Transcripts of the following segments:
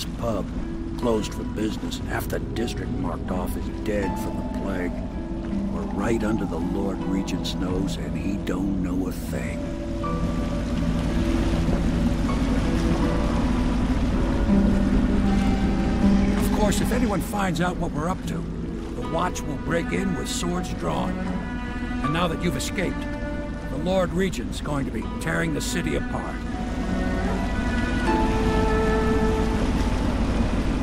Pit's pub. Closed for business. Half the district marked off as dead from the plague. We're right under the Lord Regent's nose, and he don't know a thing. Of course, if anyone finds out what we're up to, the Watch will break in with swords drawn. And now that you've escaped, the Lord Regent's going to be tearing the city apart.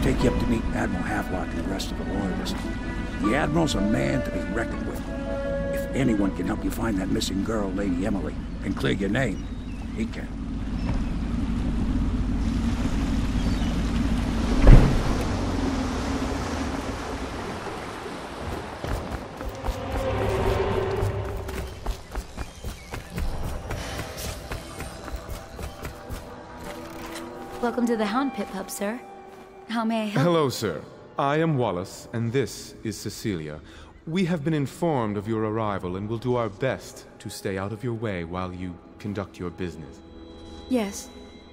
Take you up to meet Admiral Havelock and the rest of the Loyalists. The Admiral's a man to be reckoned with. If anyone can help you find that missing girl, Lady Emily, and clear your name, he can. Welcome to the Hound Pit Pub, sir. How may I help? Hello, sir. I am Wallace, and this is Cecilia. We have been informed of your arrival and will do our best to stay out of your way while you conduct your business. Yes.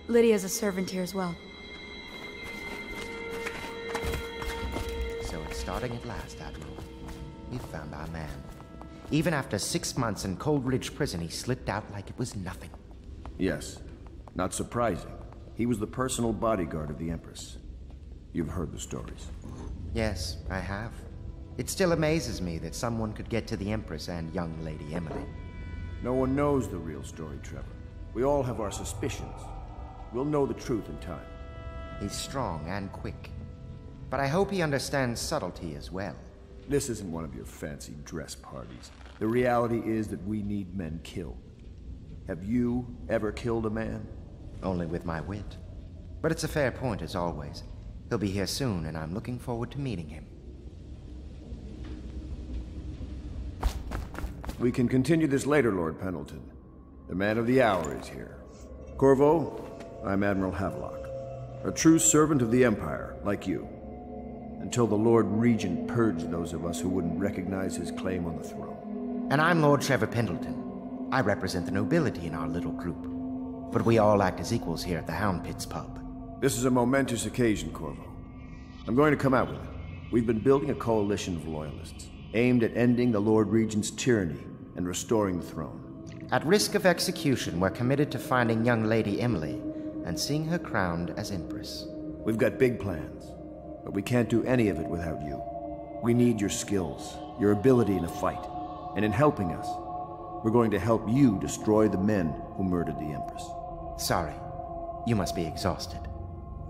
Lydia's a servant here as well. So it's starting at last, Admiral. We've found our man. Even after 6 months in Cold Ridge Prison, he slipped out like it was nothing. Yes. Not surprising. He was the personal bodyguard of the Empress. You've heard the stories. Yes, I have. It still amazes me that someone could get to the Empress and young Lady Emily. No one knows the real story, Trevor. We all have our suspicions. We'll know the truth in time. He's strong and quick. But I hope he understands subtlety as well. This isn't one of your fancy dress parties. The reality is that we need men killed. Have you ever killed a man? Only with my wit. But it's a fair point as always. He'll be here soon, and I'm looking forward to meeting him. We can continue this later, Lord Pendleton. The man of the hour is here. Corvo, I'm Admiral Havelock. A true servant of the Empire, like you. Until the Lord Regent purged those of us who wouldn't recognize his claim on the throne. And I'm Lord Trevor Pendleton. I represent the nobility in our little group. But we all act as equals here at the Hound Pit's pub. This is a momentous occasion, Corvo. I'm going to come out with it. We've been building a coalition of loyalists, aimed at ending the Lord Regent's tyranny and restoring the throne. At risk of execution, we're committed to finding young Lady Emily and seeing her crowned as Empress. We've got big plans, but we can't do any of it without you. We need your skills, your ability in a fight, and in helping us, we're going to help you destroy the men who murdered the Empress. Sorry. You must be exhausted.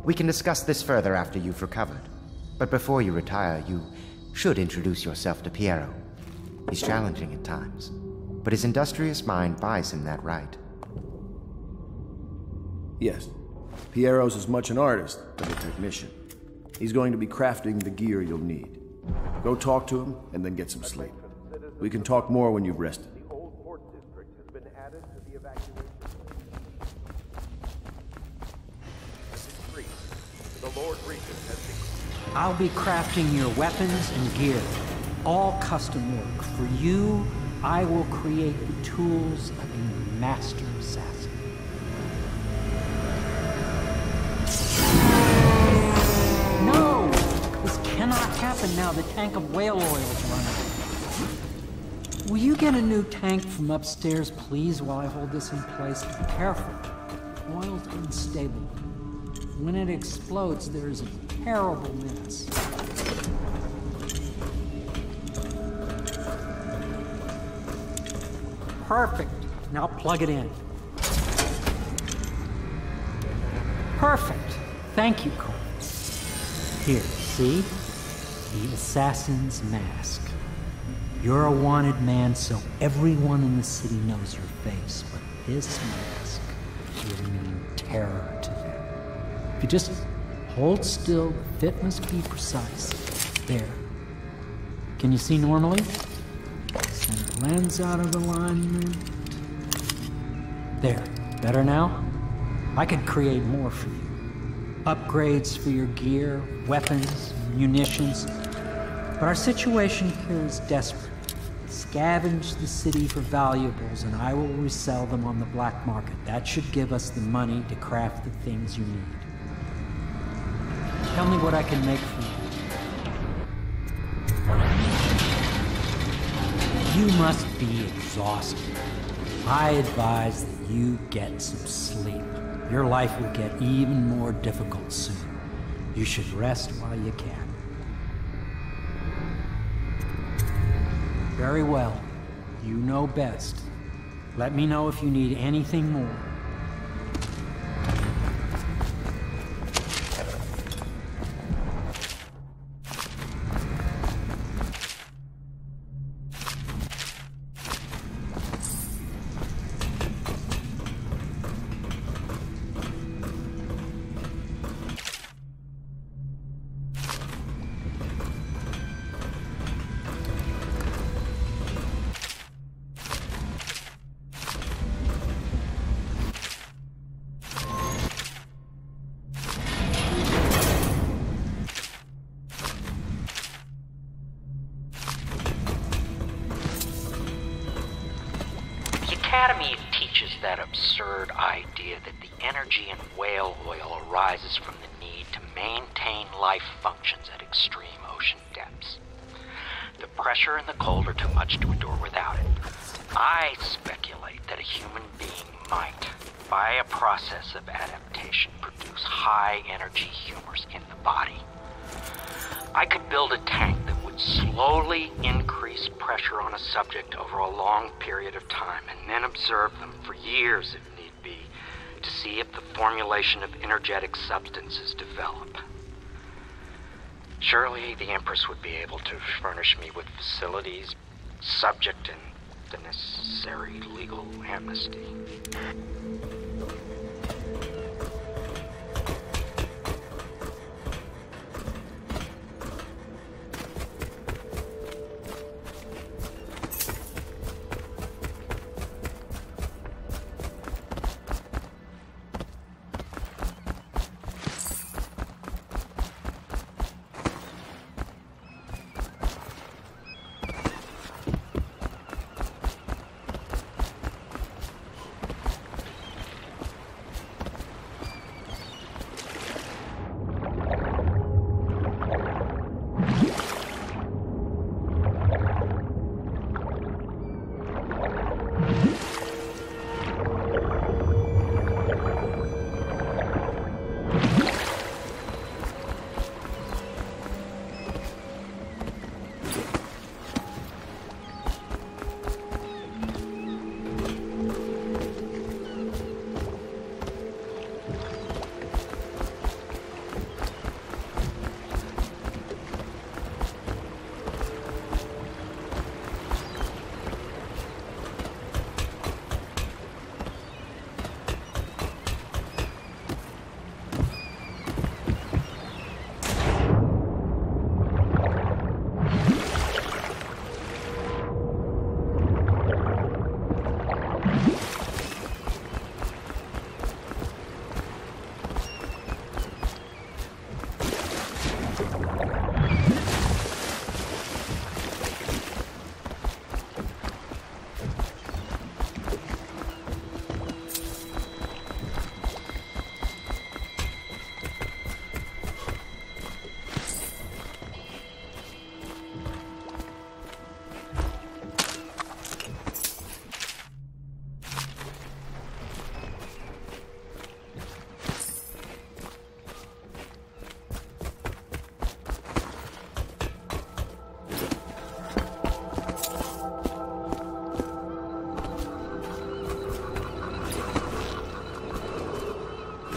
We can discuss this further after you've recovered. But before you retire, you should introduce yourself to Piero. He's challenging at times, but his industrious mind buys him that right. Yes. Piero's as much an artist as a technician. He's going to be crafting the gear you'll need. Go talk to him, and then get some sleep. We can talk more when you've rested. I'll be crafting your weapons and gear. All custom work. For you, I will create the tools of a master assassin. No! This cannot happen now. The tank of whale oil is running. Will you get a new tank from upstairs, please, while I hold this in place? Be careful. Oil's unstable. When it explodes, there is a terrible mess. Perfect. Now plug it in. Perfect. Thank you, Cole. Here, see? The assassin's mask. You're a wanted man, so everyone in the city knows your face, but this mask will mean terror to them. If you just hold still, the fit must be precise. There. Can you see normally? Send lens out of alignment. There. Better now? I could create more for you. Upgrades for your gear, weapons, munitions. But our situation here is desperate. Scavenge the city for valuables, and I will resell them on the black market. That should give us the money to craft the things you need. Tell me what I can make for you. You must be exhausted. I advise that you get some sleep. Your life will get even more difficult soon. You should rest while you can. Very well. You know best. Let me know if you need anything more. Academy teaches that absurd idea that the energy in whale oil arises from the need to maintain life functions at extreme ocean depths. The pressure and the cold are too much to endure without it. I speculate that a human being might, by a process of adaptation, produce high-energy humors in the body. I could build a tank that would slowly increase pressure on a subject over a long period of time and then observe them for years if need be to see if the formulation of energetic substances develop. Surely the Empress would be able to furnish me with facilities, subject and the necessary legal amnesty.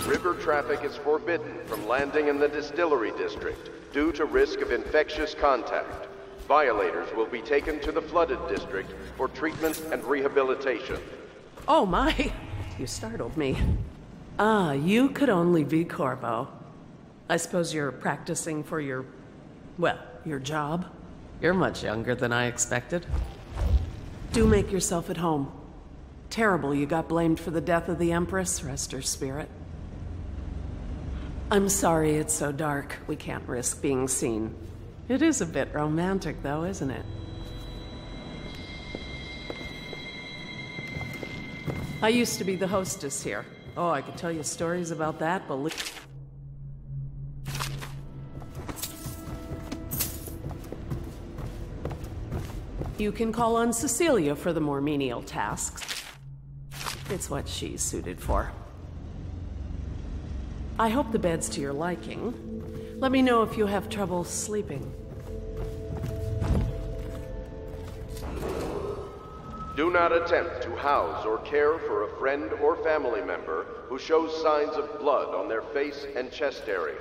River traffic is forbidden from landing in the distillery district due to risk of infectious contact. Violators will be taken to the flooded district for treatment and rehabilitation. Oh my! You startled me. Ah, you could only be Corvo. I suppose you're practicing for your... well, your job? You're much younger than I expected. Do make yourself at home. Terrible you got blamed for the death of the Empress, rest her spirit. I'm sorry it's so dark. We can't risk being seen. It is a bit romantic, though, isn't it? I used to be the hostess here. Oh, I could tell you stories about that, believe... You can call on Cecilia for the more menial tasks. It's what she's suited for. I hope the bed's to your liking. Let me know if you have trouble sleeping. Do not attempt to house or care for a friend or family member who shows signs of blood on their face and chest area.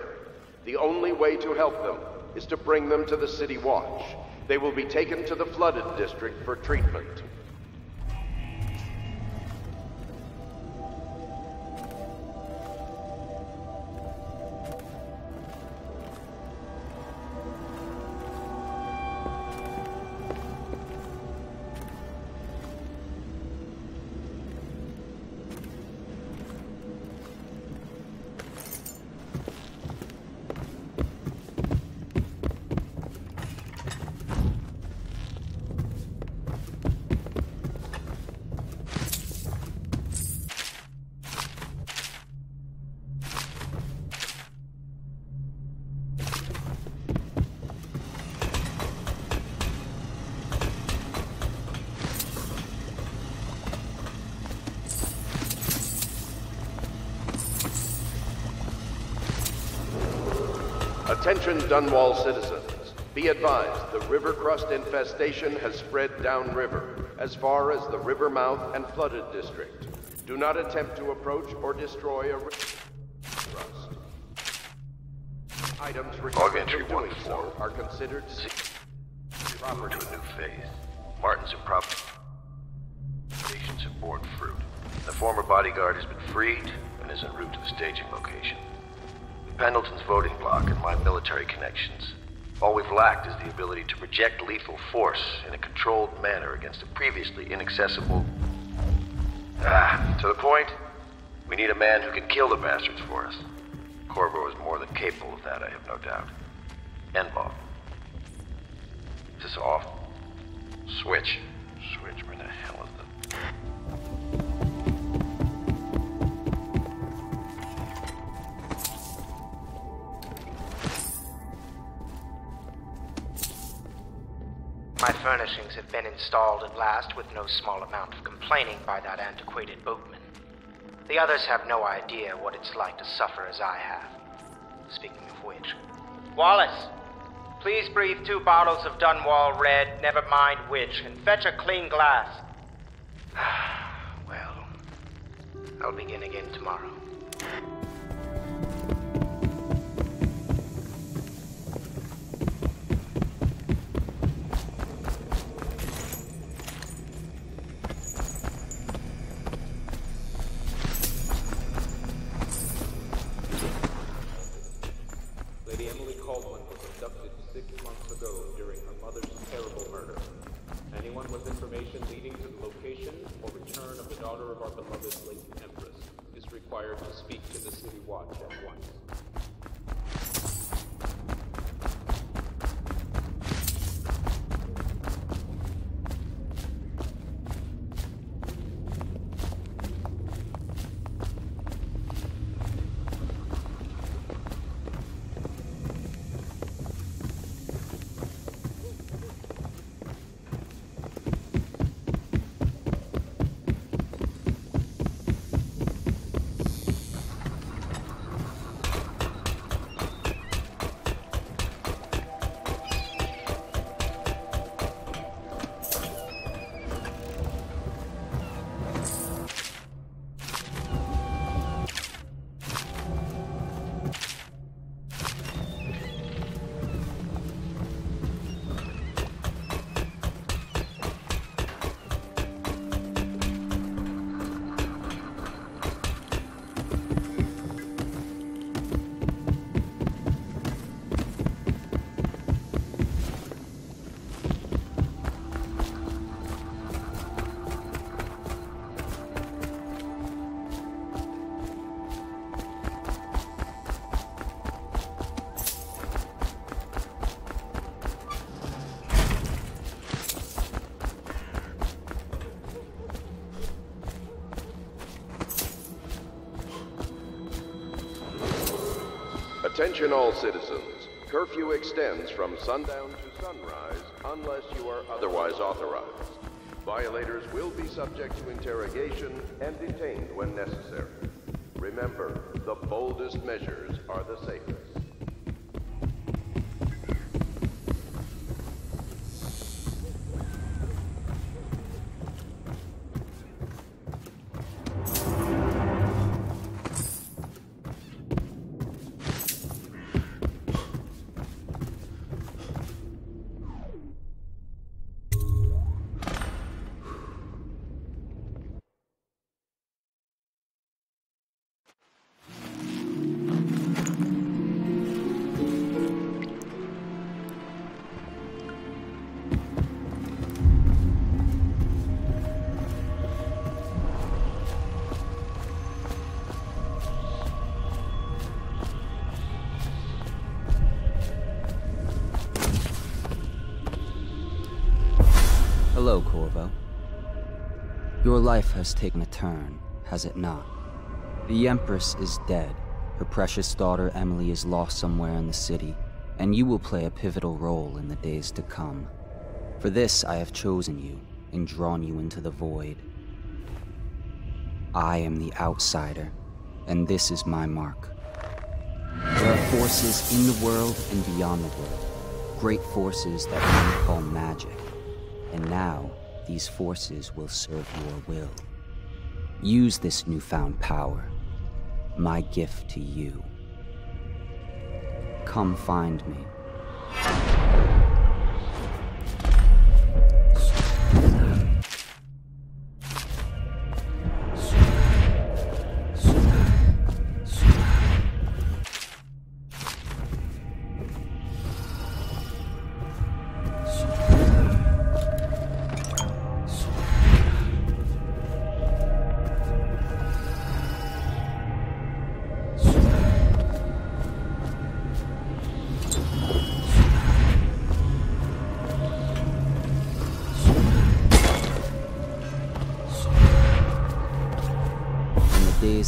The only way to help them is to bring them to the City Watch. They will be taken to the flooded district for treatment. Attention Dunwall citizens. Be advised, the river crust infestation has spread downriver, as far as the river mouth and flooded district. Do not attempt to approach or destroy a river crust. Items recovered from doing so are considered proper to a new phase. Martin's improper patients have borne fruit. The former bodyguard has been freed and is en route to the staging location. Pendleton's voting block and my military connections. All we've lacked is the ability to project lethal force in a controlled manner against a previously inaccessible... to the point, we need a man who can kill the bastards for us. Corvo is more than capable of that, I have no doubt. N-bomb. Is this off? Switch. Switch, where the hell is the... My furnishings have been installed at last with no small amount of complaining by that antiquated boatman. The others have no idea what it's like to suffer as I have. Speaking of which... Wallace! Please breathe 2 bottles of Dunwall Red, never mind which, and fetch a clean glass. Well, I'll begin again tomorrow. Attention all citizens. Curfew extends from sundown to sunrise unless you are otherwise authorized. Violators will be subject to interrogation and detained when necessary. Remember, the boldest measures are the safest. Hello, Corvo. Your life has taken a turn, has it not? The Empress is dead. Her precious daughter Emily is lost somewhere in the city, and you will play a pivotal role in the days to come. For this, I have chosen you and drawn you into the void. I am the outsider, and this is my mark. There are forces in the world and beyond the world, great forces that men call magic. And now, these forces will serve your will. Use this newfound power, my gift to you. Come find me.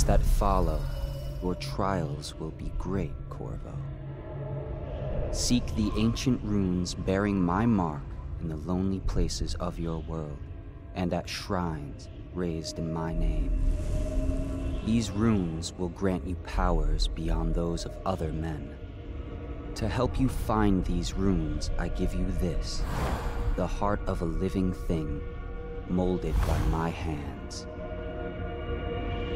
That follow, your trials will be great, Corvo. Seek the ancient runes bearing my mark in the lonely places of your world, and at shrines raised in my name. These runes will grant you powers beyond those of other men. To help you find these runes, I give you this, the heart of a living thing, molded by my hands.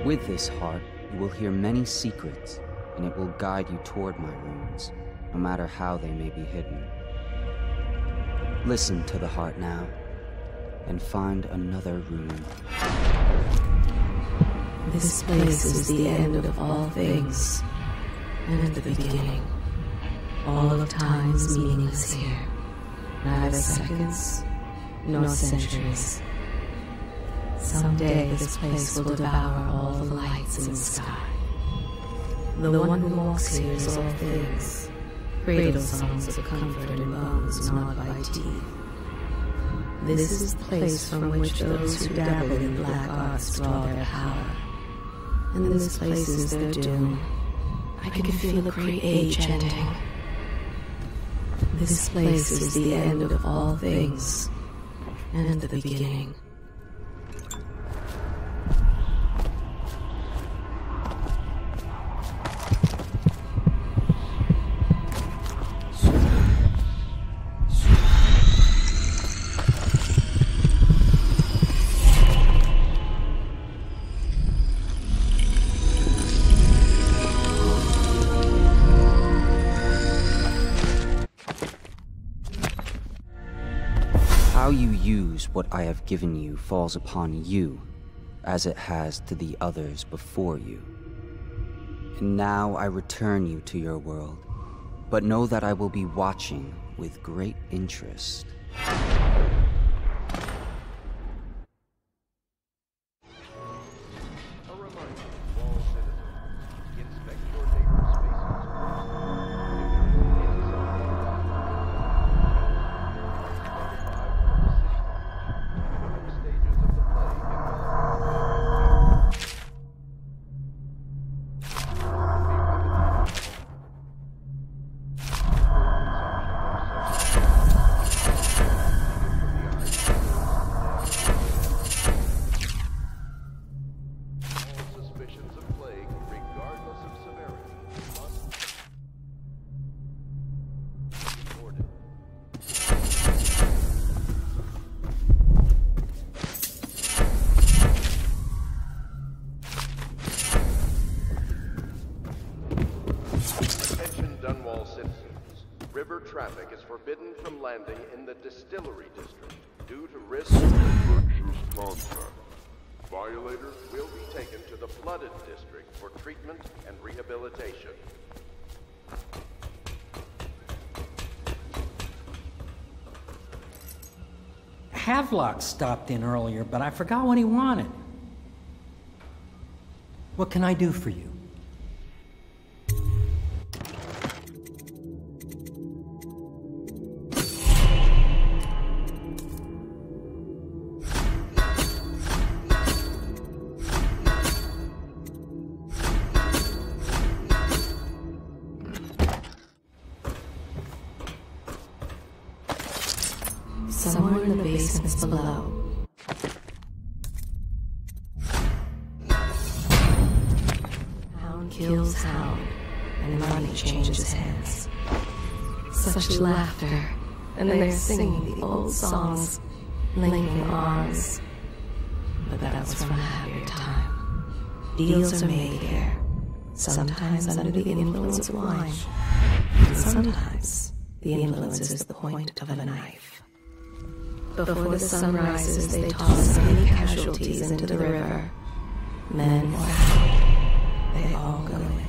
With this heart, you will hear many secrets, and it will guide you toward my runes, no matter how they may be hidden. Listen to the heart now, and find another rune. This place is the end of all things, and the beginning. All of time is meaningless here. Neither seconds, nor centuries. Someday this place will devour all the lights in the sky. The one who walks here is all things, cradle songs of comfort and bones gnawed by teeth. This is the place from which those who dabble in black arts draw their power. And this place is their doom. I can feel the great age ending. This place is the end of all things, and the beginning. How you use what I have given you falls upon you, as it has to the others before you. And now I return you to your world, but know that I will be watching with great interest. traffic is forbidden from landing in the distillery district due to risk of contact. Violators will be taken to the flooded district for treatment and rehabilitation. Havelock stopped in earlier, but I forgot what he wanted. What can I do for you? Somewhere in the basements below. Hound kills hound, and money changes hands. Such laughter, and they're singing the old songs, linking arms. But that's from a happier time. Deals are made here, sometimes under the influence of wine, and sometimes the influence is the point of a knife. Before the sun rises, they toss many casualties into the river. Men or hound, they all go in.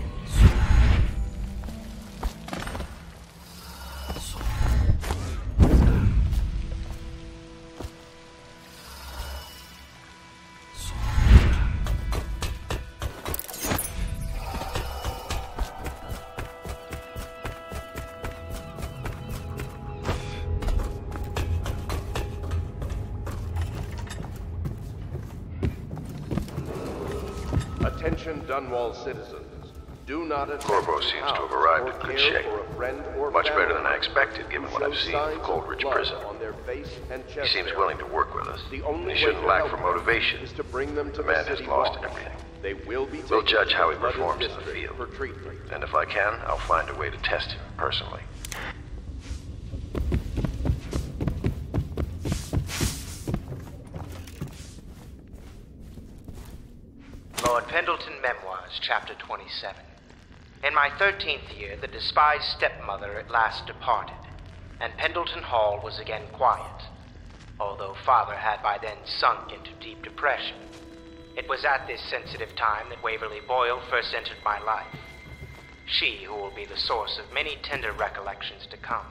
Attention Dunwall citizens. Do not attempt Corvo seems to have arrived in good shape. Much better than I expected, given what I've seen of Coldridge Prison. He seems willing to work with us. He shouldn't lack for motivation. The man has lost everything. We'll judge how he performs in the field. And if I can, I'll find a way to test him personally. Lord Pendleton Memoirs, Chapter 27. In my 13th year, the despised stepmother at last departed, and Pendleton Hall was again quiet, although Father had by then sunk into deep depression. It was at this sensitive time that Waverly Boyle first entered my life. She who will be the source of many tender recollections to come.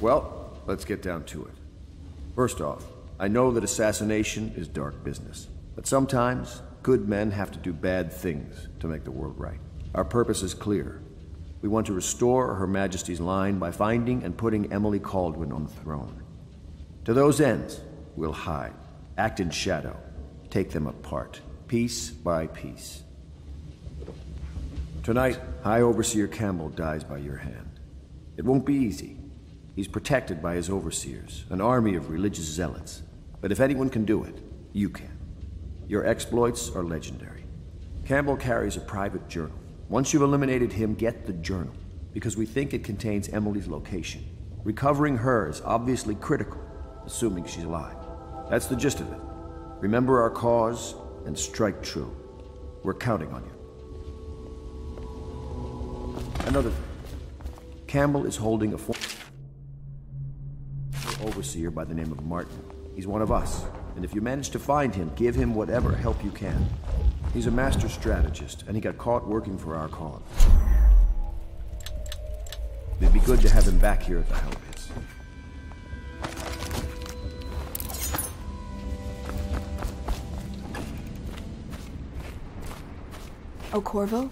Well, let's get down to it. First off, I know that assassination is dark business, but sometimes good men have to do bad things to make the world right. Our purpose is clear. We want to restore Her Majesty's line by finding and putting Emily Kaldwin on the throne. To those ends, we'll hide, act in shadow, take them apart, piece by piece. Tonight, High Overseer Campbell dies by your hand. It won't be easy. He's protected by his overseers, an army of religious zealots. But if anyone can do it, you can. Your exploits are legendary. Campbell carries a private journal. Once you've eliminated him, get the journal, because we think it contains Emily's location. Recovering her is obviously critical, assuming she's alive. That's the gist of it. Remember our cause and strike true. We're counting on you. Another thing. Campbell is holding a overseer by the name of Martin. He's one of us, and if you manage to find him, give him whatever help you can. He's a master strategist, and he got caught working for our cause. It'd be good to have him back here at the Hell Pits. Oh, Corvo?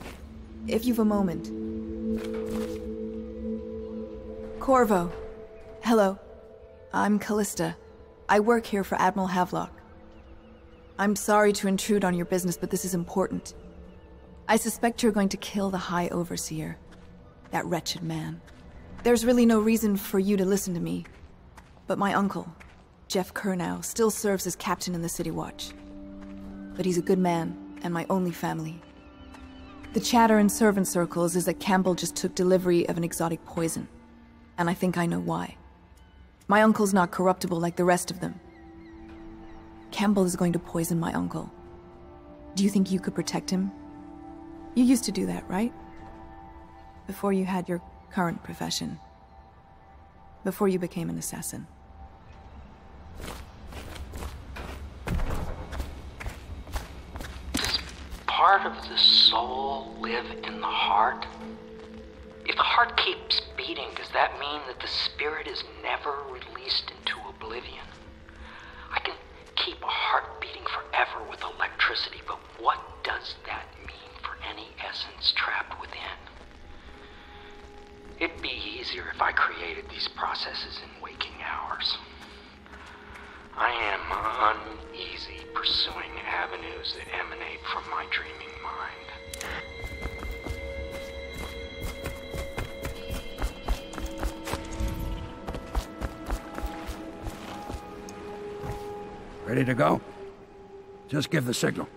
If you've a moment. Corvo. Hello. I'm Callista. I work here for Admiral Havelock. I'm sorry to intrude on your business, but this is important. I suspect you're going to kill the High Overseer. That wretched man. There's really no reason for you to listen to me. But my uncle, Jeff Kernow, still serves as captain in the City Watch. But he's a good man, and my only family. The chatter in servant circles is that Campbell just took delivery of an exotic poison. And I think I know why. My uncle's not corruptible like the rest of them. Campbell is going to poison my uncle. Do you think you could protect him? You used to do that, right? Before you had your current profession. Before you became an assassin. Does part of the soul live in the heart? If the heart keeps beating, does that mean that the spirit is never released into oblivion? I can keep a heart beating forever with electricity, but what does that mean for any essence trapped within? It'd be easier if I created these processes in waking hours. I am uneasy pursuing avenues that emanate from my dreaming mind. Ready to go? Just give the signal.